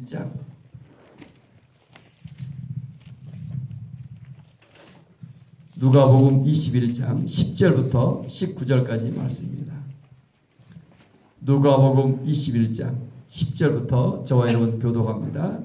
1장 누가복음 21장 10절부터 19절까지 말씀입니다. 누가복음 21장 10절부터 저와 여러분 교독합니다.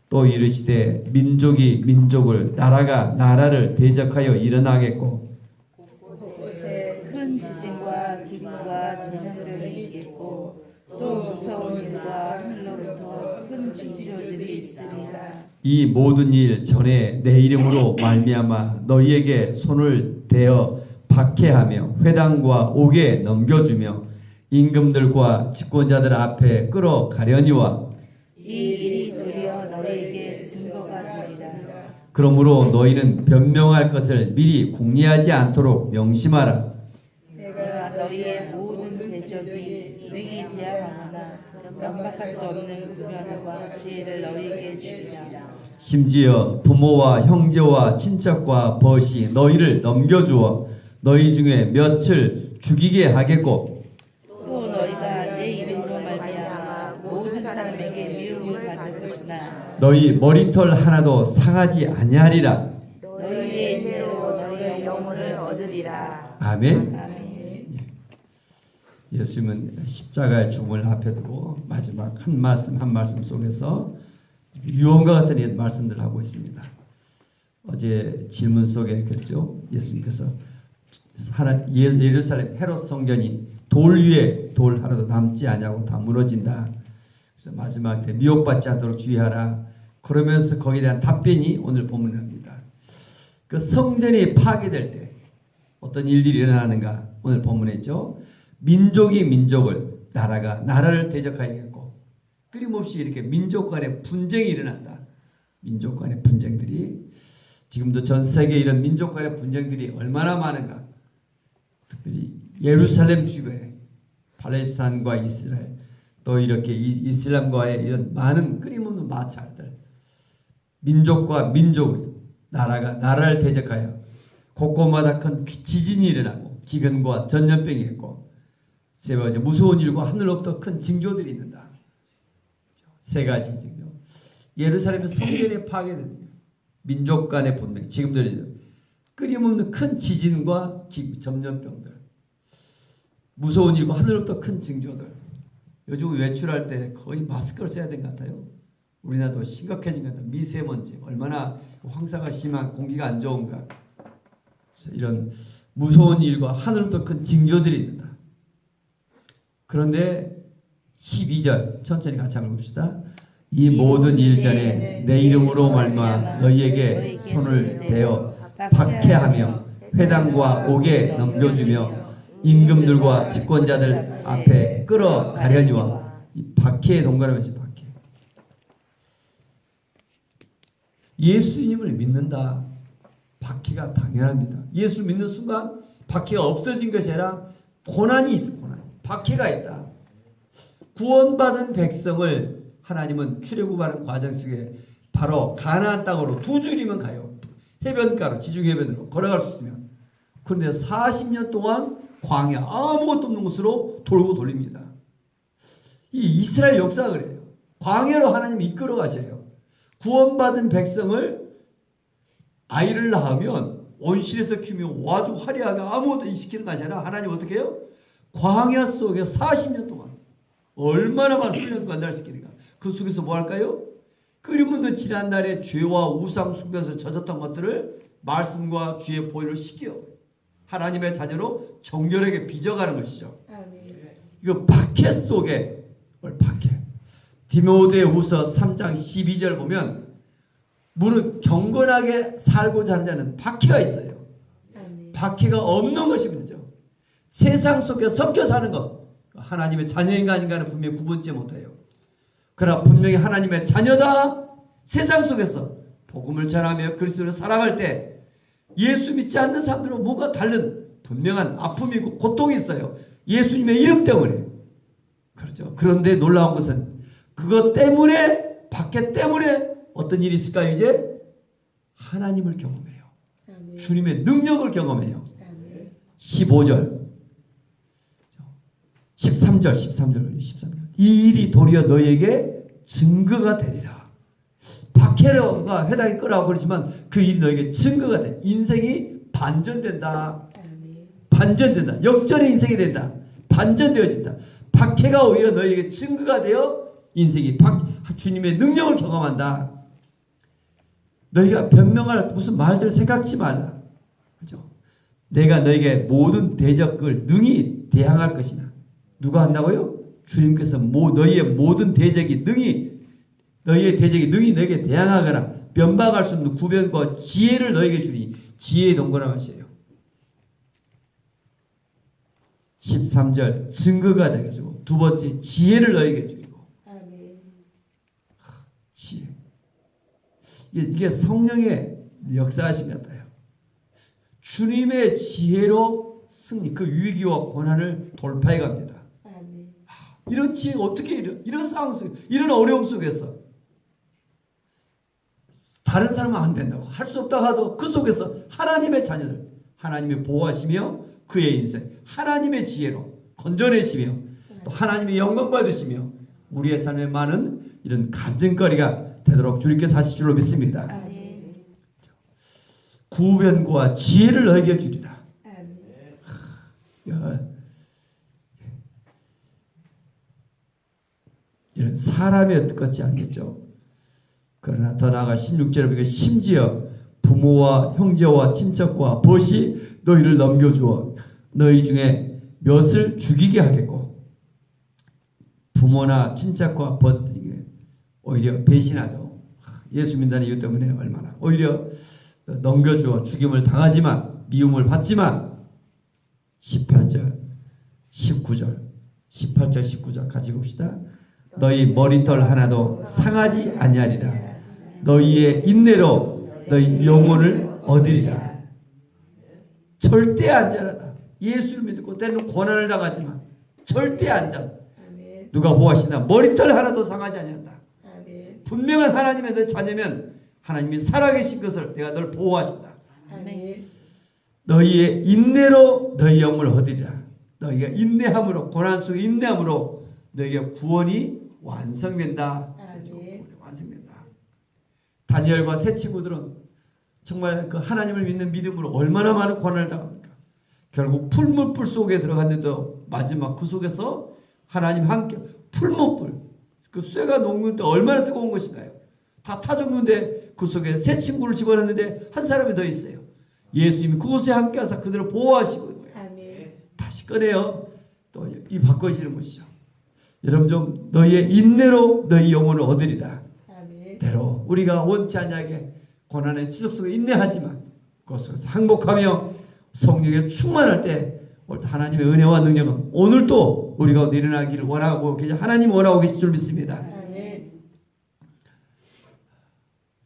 또 이르시되 민족이 민족을 나라가 나라를 대적하여 일어나겠고 곳곳에 큰 지진과 기근과 전염병이 있겠고 또 무서운 일과 하늘로부터 큰 징조들이 있으리라. 이 모든 일 전에 내 이름으로 말미암아 너희에게 손을 대어 박해하며 회당과 옥에 넘겨주며 임금들과 집권자들 앞에 끌어가려니와 이 일이 도리어 너희에게 증거가 되리라. 그러므로 너희는 변명할 것을 미리 궁리하지 않도록 명심하라. 내가 너희의 모든 대적이 능히 대항하거나 명박할 수 없는 구변과 지혜를 너희에게 주리라. 심지어 부모와 형제와 친척과 벗이 너희를 넘겨주어 너희 중에 몇을 죽이게 하겠고 또 너희가 내 이름으로 말미암아 모든 사람에게 미움을 받을 것이나 너희 머리털 하나도 상하지 아니하리라. 너희의 인내로 너희의 영혼을 얻으리라. 아멘. 아멘. 예수님은 십자가의 죽음을 앞에 두고 마지막 한 말씀 속에서 유언과 같은 말씀들을 하고 있습니다. 어제 질문 속에 그랬죠. 예수님께서 예루살렘 헤롯 성전이 돌 위에 돌 하나도 남지 아니하고 다 무너진다. 그래서 마지막 때 미혹받지 않도록 주의하라. 그러면서 거기에 대한 답변이 오늘 본문입니다. 그 성전이 파괴될 때 어떤 일들이 일어나는가 오늘 본문에 있죠. 민족이 민족을 나라가 나라를 대적하겠고 끊임없이 이렇게 민족 간의 분쟁이 일어난다. 민족 간의 분쟁들이 지금도 전 세계에 이런 민족 간의 분쟁들이 얼마나 많은가. 특별히 예루살렘 주변에 팔레스타인과 이스라엘 또 이렇게 이슬람과의 이런 많은 끊임없는 마찰들 민족과 민족 나라가 나라를 대적하여 곳곳마다 큰 지진이 일어나고 기근과 전염병이 있고 세 번째 무서운 일과 하늘로부터 큰 징조들이 있는다. 세 가지 징조. 예루살렘의 성전이 파괴됩니다. 민족 간의 분쟁 지금도 끊임없는 큰 지진과 전염병들 무서운 일과 하늘로부터 큰 징조들. 요즘 외출할 때 거의 마스크를 써야 되는 것 같아요. 우리나라도 심각해진 것 같아요. 미세먼지 얼마나 황사가 심한 공기가 안 좋은가. 그래서 이런 무서운 일과 하늘로부터 큰 징조들이 있는다. 그런데 12절 천천히 같이 한번 봅시다. 이 모든 일 전에 내 이름으로 말미암아 너희에게 손을 대어 박해하며 회당과 옥에 넘겨주며 임금들과 집권자들 앞에 끌어가려니와 이 박해의 동반하면서 박해. 예수님을 믿는다. 박해가 당연합니다. 예수 믿는 순간 박해가 없어진 것이 아니라 고난이 있어. 고난. 박해가 있다. 구원받은 백성을 하나님은 출애굽하는 과정 속에 바로 가나안 땅으로 두 줄이면 가요. 해변가로 지중해변으로 걸어갈 수 있으면. 그런데 40년 동안 광야 아무것도 없는 곳으로 돌고 돌립니다. 이 이스라엘 역사가 그래요. 광야로 하나님이 이끌어 가셔요. 구원받은 백성을 아이를 낳으면 온실에서 키우면 아주 화려하게 아무것도 시키는 것이 아니라 하나님 어떻게 해요? 광야 속에 40년 동안 얼마나 많은 훈련과 날 시키는가. 그 속에서 뭐 할까요? 끊임없는 지난날의 죄와 우상 숭배에서 젖었던 것들을 말씀과 주의 보혈로 씻겨 하나님의 자녀로 정결하게 빚어가는 것이죠. 이거 박해 속에 박해. 디모데후서 3장 12절 보면 무릇 경건하게 살고자 하는 자는 박해가 있어요. 박해가 없는 것이 문제죠. 세상 속에 섞여 사는 것 하나님의 자녀인가 아닌가는 분명히 구분치 못해요. 그러나 분명히 하나님의 자녀다. 세상 속에서 복음을 전하며 그리스도를 사랑할 때 예수 믿지 않는 사람들은 뭔가 다른 분명한 아픔이 있고 고통이 있어요. 예수님의 이름 때문에. 그렇죠. 그런데 놀라운 것은 그것 때문에 박해 때문에 어떤 일이 있을까요? 이제 하나님을 경험해요. 주님의 능력을 경험해요. 15절 13절 이 일이 도리어 너희에게 증거가 되리라. 박해로가 회당에 끄라고 그러지만 그 일이 너에게 증거가 돼. 인생이 반전된다. 반전된다. 역전의 인생이 된다. 반전되어진다. 박해가 오히려 너에게 증거가 되어 인생이 주님의 능력을 경험한다. 너희가 변명할 무슨 말들 생각지 말라. 그죠? 내가 너에게 모든 대적을 능히 대항할 것이나. 누가 한다고요? 주님께서 너희의 모든 대적이 능히 너에게 대항하거나 변방할 수 없는 구변과 지혜를 너에게 주니 지혜의 동거라 하셔요. 13절 증거가 되게 주고 두 번째 지혜를 너에게 주고. 지혜. 이게 성령의 역사하신 것 같아요. 주님의 지혜로 승리, 그 위기와 고난을 돌파해 갑니다. 이런 지혜가 어떻게 이런 상황 속에, 이런 어려움 속에서 다른 사람은 안 된다고 할 수 없다 하도 그 속에서 하나님의 자녀들, 하나님의 보호하시며 그의 인생, 하나님의 지혜로 건져내시며 또 하나님의 영광 받으시며 우리의 삶에 많은 이런 간증거리가 되도록 주님께서 하실 줄로 믿습니다. 구변과 지혜를 너에게 주리라. 이런 사람의 뜻 같지 않겠죠. 그러나 더 나아가 16절에 보니까 심지어 부모와 형제와 친척과 벗이 너희를 넘겨주어 너희 중에 몇을 죽이게 하겠고, 부모나 친척과 벗 오히려 배신하죠. 예수 믿는다는 이유 때문에 얼마나 오히려 넘겨주어 죽임을 당하지만 미움을 받지만 18절 19절 같이 봅시다. 너희 머리털 하나도 상하지 아니하리라. 너희의 인내로 너희 영혼을 얻으리라. 절대 안전하다. 예수를 믿고 때는 고난을 당하지만 절대 안전. 누가 보호하시나 머리털 하나도 상하지 아니한다. 분명한 하나님의 너 자녀면 하나님이 살아계신 것을 내가 널 보호하신다. 너희의 인내로 너희 영혼을 얻으리라. 너희가 인내함으로, 고난 속에 인내함으로 너희의 구원이 완성된다. 완성된다. 다니엘과 세 친구들은 정말 그 하나님을 믿는 믿음으로 얼마나 많은 고난을 당합니까? 결국 풀무불 속에 들어갔는데도 마지막 그 속에서 하나님 함께 풀무불, 그 쇠가 녹는 때 얼마나 뜨거운 것인가요? 다 타 죽는데 그 속에 세 친구를 집어넣는데 한 사람이 더 있어요. 예수님이 그곳에 함께 하사 그들을 보호하시고 거예요. 다시 꺼내요. 또 이 바꿔주시는 것이죠. 여러분 좀 너희의 인내로 너희 영혼을 얻으리라. 대로 우리가 원치 않게 고난의 지속 속에 인내하지만 그것을 항복하며 성령에 충만할 때 하나님의 은혜와 능력은 오늘도 우리 가운데 일어나기를 원하고 하나님 원하고 계실 줄 믿습니다.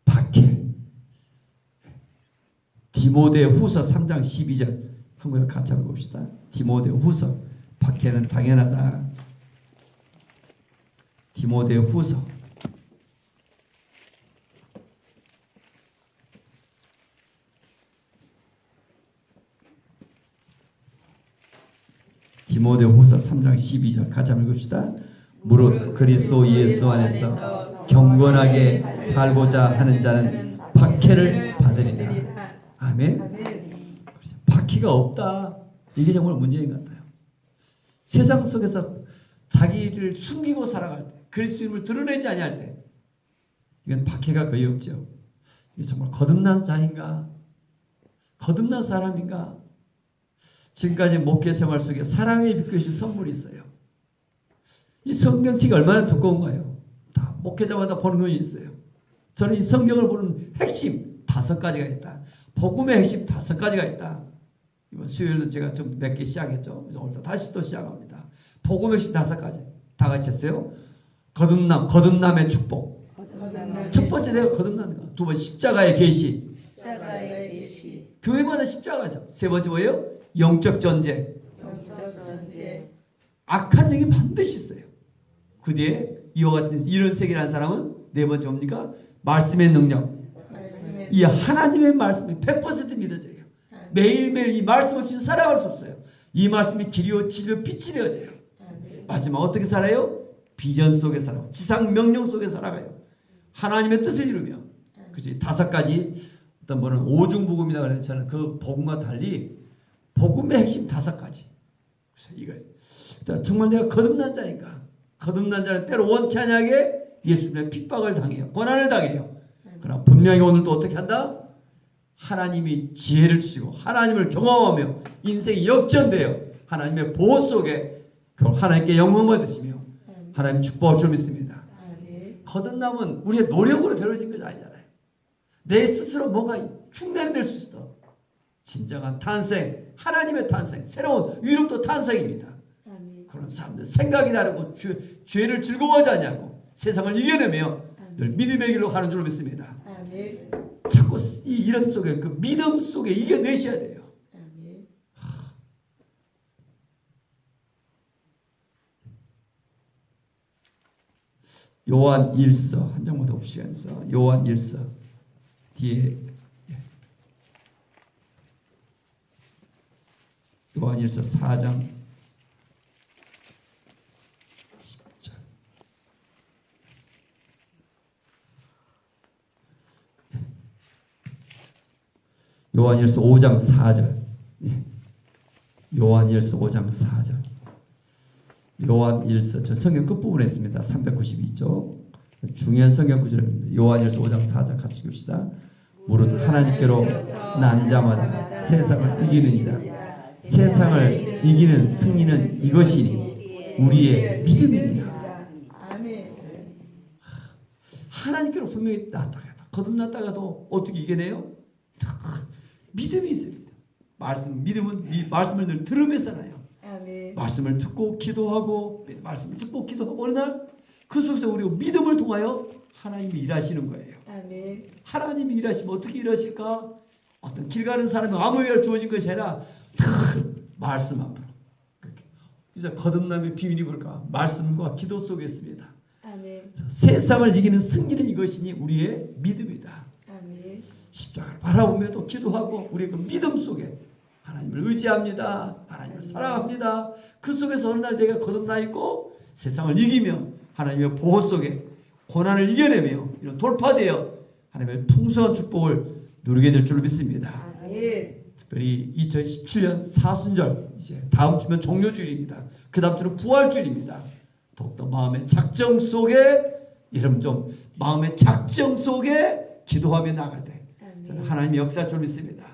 박해. 디모데후서 3장 12절 한번 같이 한번 봅시다. 디모데후서. 박해는 당연하다. 디모데후서 디모데후서 3장 12절 같이 한번 읽읍시다. 무릇 그리스도 예수 안에서 경건하게 살고자 하는 자는 박해를 받으리라. 아멘. 박해가 없다. 이게 정말 문제인 것 같아요. 세상 속에서 자기를 숨기고 살아갈 때, 그리스도인을 드러내지 아니할 때, 이건 박해가 거의 없죠. 이게 정말 거듭난 자인가? 거듭난 사람인가? 지금까지 목회 생활 속에 사랑의 빛 주신 선물이 있어요. 이 성경책이 얼마나 두꺼운가요? 다 목회자마다 보는 눈이 있어요. 저는 이 성경을 보는 핵심 5가지가 있다. 복음의 핵심 5가지가 있다. 이번 수요일도 제가 좀 몇 개 시작했죠. 그래서 오늘 다시 또 시작합니다. 복음의 핵심 5가지. 다 같이 했어요. 거듭남의 축복. 첫 번째 내가 거듭나는 거. 두 번째 십자가의 계시. 교회마다 십자가죠. 세 번째 뭐예요? 영적 전쟁. 악한 영이 반드시 있어요. 그 뒤에 이와 같은 이런 세계라는 사람은 네 번째 뭡니까? 말씀의 능력. 이 하나님의 말씀이 100% 믿어져요. 매일매일 이 말씀 없이는 살아갈 수 없어요. 이 말씀이 길이요 진리요 빛이 되어져요. 마지막 어떻게 살아요? 비전 속에 살아가고 지상 명령 속에 살아가요. 하나님의 뜻을 이루며. 그래서 5가지 어떤 분은 오중복음이다 그래서 저는 그 복음과 달리 복음의 핵심 5가지. 그래서 이거 정말 내가 거듭난 자인가? 거듭난 자는 때로 원치 아니하게 예수님의 핍박을 당해요. 고난을 당해요. 그러나 분명히 오늘도 어떻게 한다? 하나님이 지혜를 주시고 하나님을 경험하며 인생이 역전되어 하나님의 보호 속에 하나님께 영광을 얻으시며 하나님 축복을 줄 믿습니다. 거듭남은 우리의 노력으로 되어진 것이 아니잖아요. 내 스스로 뭔가 흉내를 낼 수 있어. 진정한 탄생, 하나님의 탄생, 새로운 위력도 탄생입니다. 그런 사람들 생각이 다르고 죄를 즐거워하지 않냐고 세상을 이겨내며 늘 믿음의 길로 가는 줄로 믿습니다. 자꾸 이런 속에 그 믿음 속에 이겨내셔야 돼요. 요한 1서 한 장만 더 봅시면서 요한 1서 뒤에 요한 1서 4장 10절 요한 1서 5장 4절 요한 1서 5장 4절 요한 1서 저 성경 끝부분에 있습니다. 392쪽 중요한 성경 구절입니다. 요한 1서 5장 4절 같이 읽읍시다. 무릇 하나님께로 난 자마다 세상을 이기느니라. 세상을 이기는 승리는 이것이니 우리의 믿음이니라. 하나님께로 분명히 나았다가 거듭났다가도 어떻게 이겨내요? 믿음이 있습니다. 믿음은 말씀을 늘 들으면서 나요. 말씀을 듣고 기도하고 말씀을 듣고 기도하고 어느 날 그 속에서 우리가 믿음을 통하여 하나님이 일하시는 거예요. 하나님이 일하시면 어떻게 일하실까? 어떤 길 가는 사람이 아무 일을 주어진 것이 아니라 말씀 앞으로. 그래서 거듭남의 비밀이 뭘까? 말씀과 기도 속에 있습니다. 세상을 이기는 승리는 이것이니 우리의 믿음이다. 십자가를 바라보며 또 기도하고 우리의 그 믿음 속에 하나님을 의지합니다. 하나님을 사랑합니다. 그 속에서 어느 날 내가 거듭나 있고 세상을 이기며 하나님의 보호 속에 고난을 이겨내며 이런 돌파되어 하나님의 풍성한 축복을 누리게 될 줄로 믿습니다. 특별히 2017년 사순절 이제 다음 주면 종료주일입니다. 그 다음 주는 부활주일입니다. 더욱더 마음의 작정 속에 여러분 좀 마음의 작정 속에 기도하며 나갈 때 저는 하나님의 역사할 줄 믿습니다.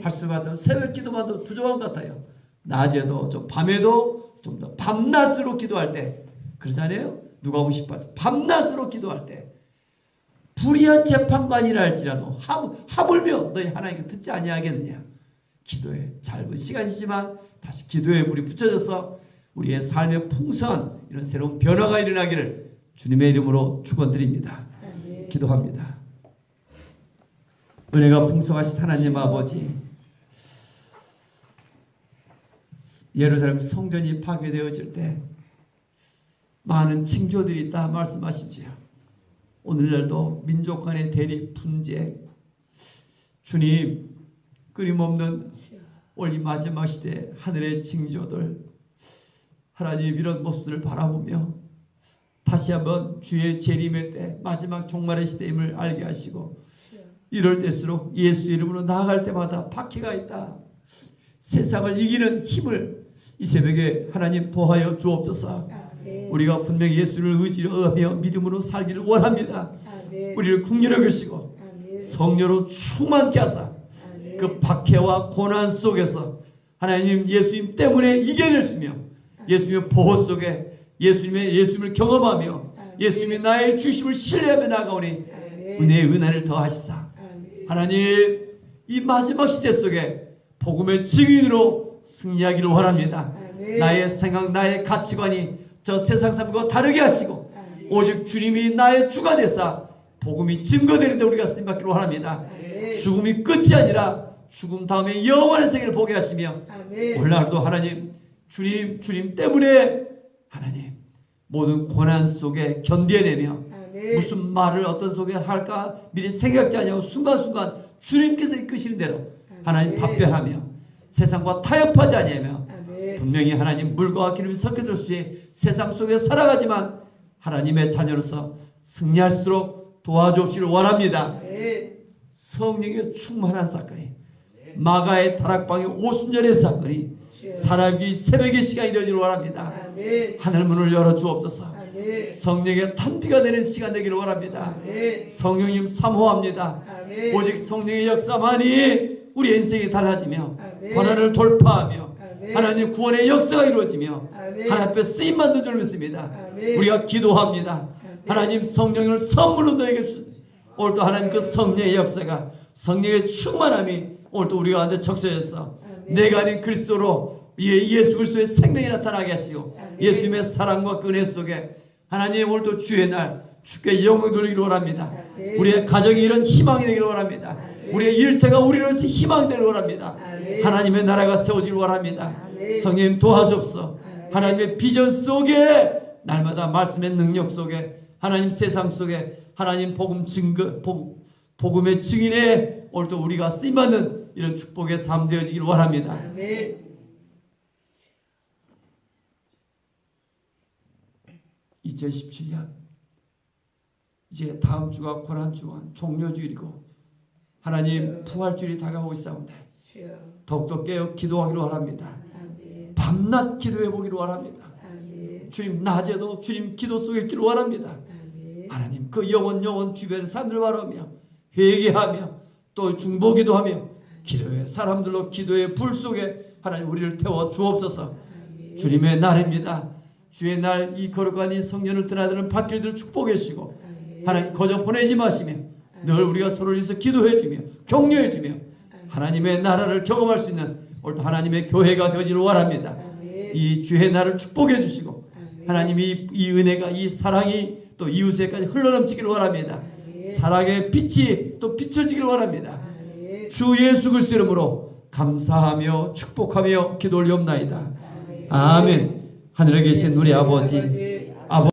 할 수만 새벽 기도만도 부족한 것 같아요. 낮에도 좀 밤에도 좀 더 밤낮으로 기도할 때 그러잖아요. 누가 18 밤낮으로 기도할 때 불의한 재판관이라 할지라도 하물며 너희 하나님께 듣지 아니하겠느냐. 기도에 짧은 시간이지만 다시 기도에 불이 붙여져서 우리의 삶의 풍성한 이런 새로운 변화가 일어나기를 주님의 이름으로 축원드립니다. 기도합니다. 은혜가 풍성하신 하나님 아버지, 예루살렘 성전이 파괴되어질 때 많은 징조들이 있다 말씀하십시오. 오늘날도 민족 간의 대립, 분쟁, 주님 끊임없는 올 이 마지막 시대 하늘의 징조들, 하나님 이런 모습들을 바라보며 다시 한번 주의 재림의 때 마지막 종말의 시대임을 알게 하시고 이럴 때일수록 예수 이름으로 나아갈 때마다 박해가 있다. 세상을 이기는 힘을 이 새벽에 하나님 도하여 주옵소서. 우리가 분명히 예수를 의지하며 믿음으로 살기를 원합니다. 우리를 긍휼히 여기시고 성령으로 충만케 하사 그 박해와 고난 속에서 하나님 예수님 때문에 이겨낼 수 있며 예수님의 보호 속에 예수님을 경험하며 예수님이 나의 주심을 신뢰하며 나아가오니 은혜의 은혜를 더하시사 하나님 이 마지막 시대 속에 복음의 증인으로 승리하기를 원합니다. 나의 생각, 나의 가치관이 저 세상 사람과 다르게 하시고 오직 주님이 나의 주가 되사 복음이 증거되는데 우리가 쓰임받기를 원합니다. 죽음이 끝이 아니라 죽음 다음에 영원한 세계를 보게 하시며 오늘날도 하나님 주님 때문에 하나님 모든 고난 속에 견뎌내며 무슨 말을 어떤 속에 할까 미리 생각지 않냐고 순간순간 주님께서 이끄시는 대로 하나님 답변하며 세상과 타협하지 아니하며 분명히 하나님 물과 기름이 섞여들 수 있이 세상 속에 살아가지만 하나님의 자녀로서 승리할수록 도와주옵시길 원합니다. 성령의 충만한 사건이, 마가의 다락방의 오순절의 사건이 사람이 새벽의 시간이 되기를 원합니다. 하늘문을 열어 주옵소서. 성령의 탄비가 되는 시간 되기를 원합니다. 성령님 사모합니다. 오직 성령의 역사만이 우리 인생이 달라지며 고난을 돌파하며 하나님 구원의 역사가 이루어지며 하나님 앞에 쓰임받는 줄 믿습니다. 우리가 기도합니다. 하나님 성령을 선물로 너에게 주소서. 오늘도 하나님 그 성령의 역사가, 성령의 충만함이 오늘도 우리 가운데 적셔져서 내가 아닌 그리스도로 예수 그리스도의 생명이 나타나게 하시고 예수님의 사랑과 그 은혜 속에 하나님 오늘도 주의 날 주께 영광 돌리기를 원합니다. 우리의 가정이 이런 희망이 되기를 원합니다. 우리의 일터가 우리로서 희망이 되기를 원합니다. 하나님의 나라가 세워지기를 원합니다. 성령 도와주옵소서. 하나님의 비전 속에 날마다 말씀의 능력 속에 하나님 세상 속에 하나님 복음 증거 복음의 증인에 오늘도 우리가 쓰임받는 이런 축복의 삶 되어지기를 원합니다. 2017년 이제 다음 주가 고난주간 종료주일이고 하나님 부활주일이 다가오고 있사온데 더욱더 깨어 기도하기를 원합니다. 밤낮 기도해 보기를 원합니다. 주님 낮에도 주님 기도 속에 있기를 원합니다. 하나님 그 영원 주변의 사람들 바라며 회개하며 또 중보기도하며 기도의 사람들로 기도의 불 속에 하나님 우리를 태워 주옵소서. 주님의 날입니다. 주의 날 이 거룩한 이 성년을 드나드는 발길들 축복해 주시고 하나님 거저 보내지 마시며 늘 우리가 서로를 위해서 기도해 주며 격려해 주며 하나님의 나라를 경험할 수 있는 오늘도 하나님의 교회가 되어지길 원합니다. 이 주의 날을 축복해 주시고 하나님 이 은혜가 이 사랑이 또 이웃에까지 흘러넘치기를 원합니다. 사랑의 빛이 또 비춰지기를 원합니다. 주 예수 그리스도 이름으로 감사하며 축복하며 기도 올리옵나이다. 아멘. 하늘에 계신 우리 아버지